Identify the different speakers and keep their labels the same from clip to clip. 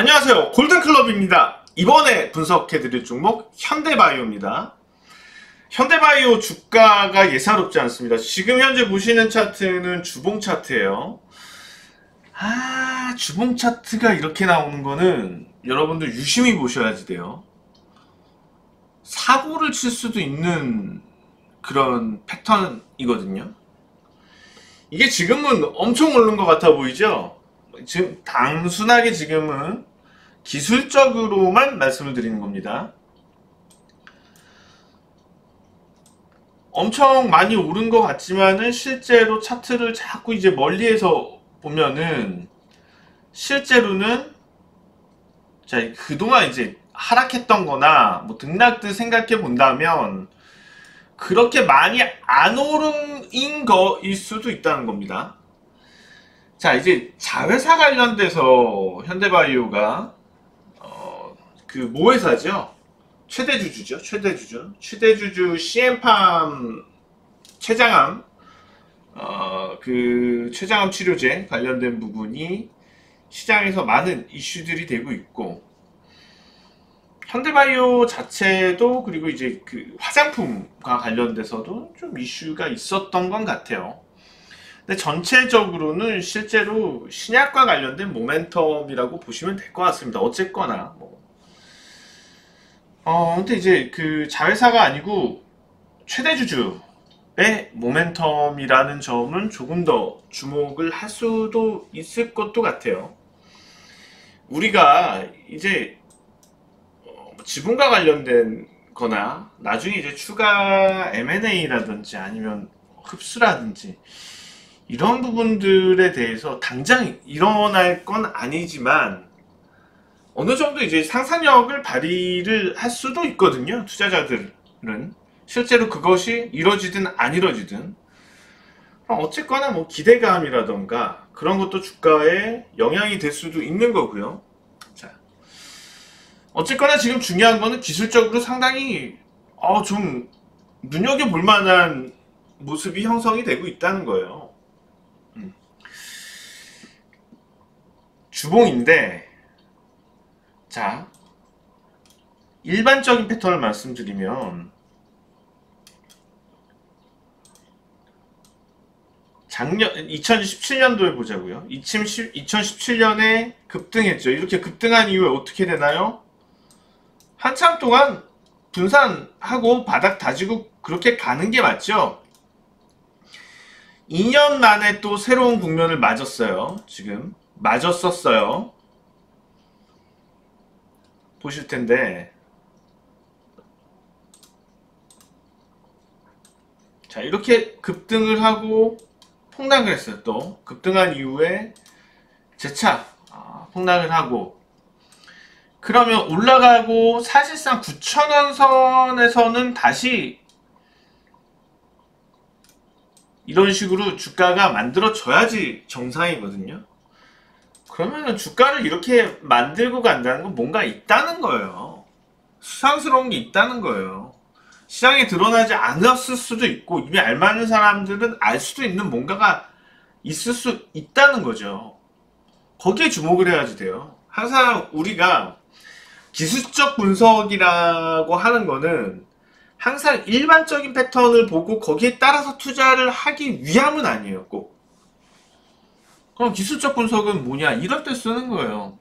Speaker 1: 안녕하세요. 골든클럽입니다. 이번에 분석해드릴 종목 현대바이오입니다. 현대바이오 주가가 예사롭지 않습니다. 지금 현재 보시는 차트는 주봉 차트예요. 주봉 차트가 이렇게 나오는 거는 여러분들 유심히 보셔야지 돼요. 사고를 칠 수도 있는 그런 패턴이거든요. 이게 지금은 엄청 오른 것 같아 보이죠? 지금 단순하게 지금은 기술적으로만 말씀을 드리는 겁니다. 엄청 많이 오른 것 같지만은 실제로 차트를 자꾸 이제 멀리에서 보면은 실제로는 자 그동안 이제 하락했던 거나 뭐 등락들 생각해 본다면 그렇게 많이 안 오른 거일 수도 있다는 겁니다. 자, 이제 자회사 관련돼서 현대바이오가 그 모회사죠. 최대주주죠. 최대주주 CM팜 췌장암 그 췌장암 치료제 관련된 부분이 시장에서 많은 이슈들이 되고 있고, 현대바이오 자체도 그리고 이제 그 화장품과 관련돼서도 좀 이슈가 있었던 건 같아요. 근데 전체적으로는 실제로 신약과 관련된 모멘텀이라고 보시면 될 것 같습니다. 어쨌거나 뭐. 근데 이제 그 자회사가 아니고 최대주주의 모멘텀이라는 점은 조금 더 주목을 할 수도 있을 것도 같아요. 우리가 이제 지분과 관련된 거나 나중에 이제 추가 M&A라든지 아니면 흡수라든지 이런 부분들에 대해서 당장 일어날 건 아니지만 어느 정도 이제 상상력을 발휘를 할 수도 있거든요. 투자자들은 실제로 그것이 이뤄지든 안 이뤄지든 어쨌거나 뭐 기대감이라던가 그런 것도 주가에 영향이 될 수도 있는 거고요. 자, 어쨌거나 지금 중요한 거는 기술적으로 상당히 좀 눈여겨볼 만한 모습이 형성이 되고 있다는 거예요. 주봉인데, 자, 일반적인 패턴을 말씀드리면 작년 2017년도에 보자고요. 2017년에 급등했죠. 이렇게 급등한 이후에 어떻게 되나요? 한참 동안 분산하고 바닥 다지고 그렇게 가는 게 맞죠. 2년 만에 또 새로운 국면을 맞았어요. 지금 맞았었어요. 보실 텐데, 자 이렇게 급등을 하고 폭락을 했어요. 또 급등한 이후에 재차 폭락을 하고, 그러면 올라가고 사실상 9,000원 선에서는 다시 이런 식으로 주가가 만들어져야지 정상이거든요. 그러면은 주가를 이렇게 만들고 간다는 건 뭔가 있다는 거예요. 수상스러운 게 있다는 거예요. 시장에 드러나지 않았을 수도 있고 이미 알만한 사람들은 알 수도 있는 뭔가가 있을 수 있다는 거죠. 거기에 주목을 해야지 돼요. 항상 우리가 기술적 분석이라고 하는 거는 항상 일반적인 패턴을 보고 거기에 따라서 투자를 하기 위함은 아니에요. 꼭. 그럼 기술적 분석은 뭐냐? 이럴 때 쓰는 거예요.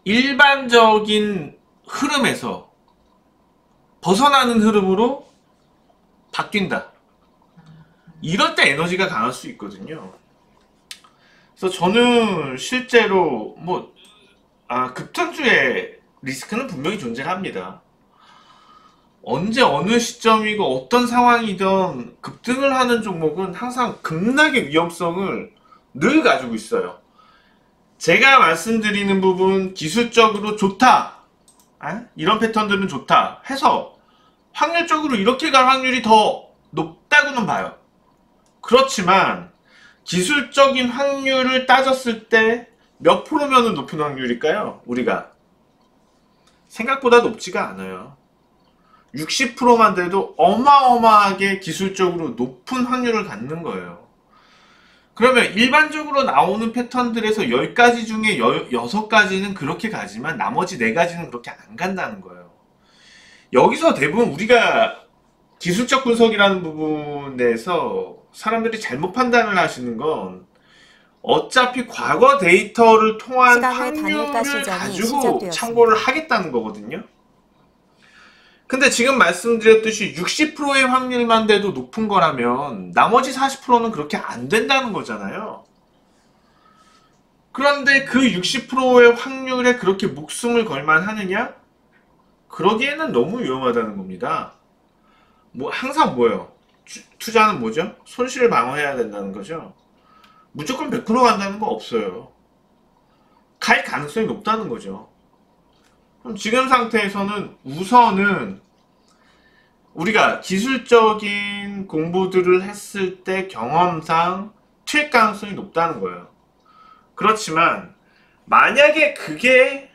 Speaker 1: 일반적인 흐름에서 벗어나는 흐름으로 바뀐다. 이럴 때 에너지가 강할 수 있거든요. 그래서 저는 실제로 급등주의 리스크는 분명히 존재합니다. 언제 어느 시점이고 어떤 상황이든 급등을 하는 종목은 항상 급락의 위험성을 늘 가지고 있어요. 제가 말씀드리는 부분 기술적으로 좋다, 이런 패턴들은 좋다 해서 확률적으로 이렇게 갈 확률이 더 높다고는 봐요. 그렇지만 기술적인 확률을 따졌을 때 몇 프로면은 높은 확률일까요? 우리가 생각보다 높지가 않아요. 60%만 돼도 어마어마하게 기술적으로 높은 확률을 갖는 거예요. 그러면 일반적으로 나오는 패턴들에서 10가지 중에 6가지는 그렇게 가지만 나머지 4가지는 그렇게 안 간다는 거예요. 여기서 대부분 우리가 기술적 분석이라는 부분에서 사람들이 잘못 판단을 하시는 건 어차피 과거 데이터를 통한 확률을 가지고 참고를 하겠다는 거거든요. 근데 지금 말씀드렸듯이 60%의 확률만 돼도 높은 거라면 나머지 40%는 그렇게 안 된다는 거잖아요. 그런데 그 60%의 확률에 그렇게 목숨을 걸만 하느냐? 그러기에는 너무 위험하다는 겁니다. 뭐 항상 뭐예요? 투자는 뭐죠? 손실을 방어해야 된다는 거죠. 무조건 100% 간다는 거 없어요. 갈 가능성이 높다는 거죠. 그럼 지금 상태에서는 우선은 우리가 기술적인 공부들을 했을 때 경험상 튈 가능성이 높다는 거예요. 그렇지만 만약에 그게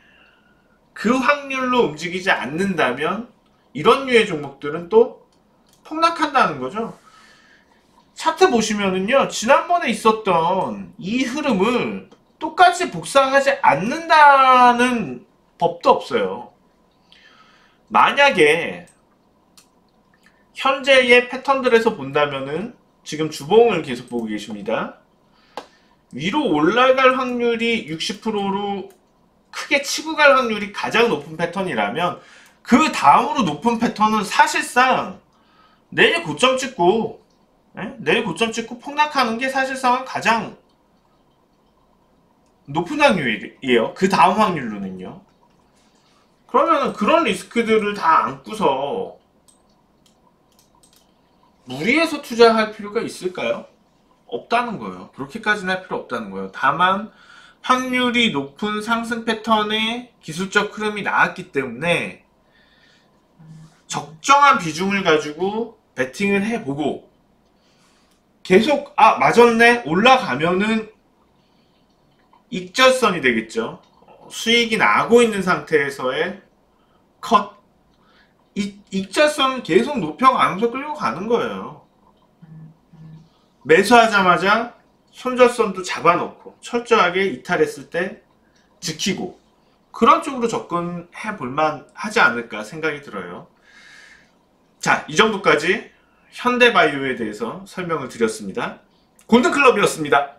Speaker 1: 그 확률로 움직이지 않는다면 이런 류의 종목들은 또 폭락한다는 거죠. 차트 보시면은요, 지난번에 있었던 이 흐름을 똑같이 복사하지 않는다는 법도 없어요. 만약에 현재의 패턴들에서 본다면은 지금 주봉을 계속 보고 계십니다. 위로 올라갈 확률이 60%로 크게 치고 갈 확률이 가장 높은 패턴이라면 그 다음으로 높은 패턴은 사실상 내일 고점 찍고 폭락하는 게 사실상 가장 높은 확률이에요. 그 다음 확률로는요. 그러면 그런 리스크들을 다 안고서 무리해서 투자할 필요가 있을까요? 없다는 거예요. 그렇게까지는 할 필요 없다는 거예요. 다만 확률이 높은 상승 패턴의 기술적 흐름이 나왔기 때문에 적정한 비중을 가지고 베팅을 해보고 계속 맞았네 올라가면은 익절선이 되겠죠. 수익이 나고 있는 상태에서의 컷. 익절선은 계속 높여가면서 끌고 가는 거예요. 매수하자마자 손절선도 잡아놓고 철저하게 이탈했을 때 지키고 그런 쪽으로 접근해 볼만 하지 않을까 생각이 들어요. 자, 이 정도까지 현대바이오에 대해서 설명을 드렸습니다. 골든클럽이었습니다.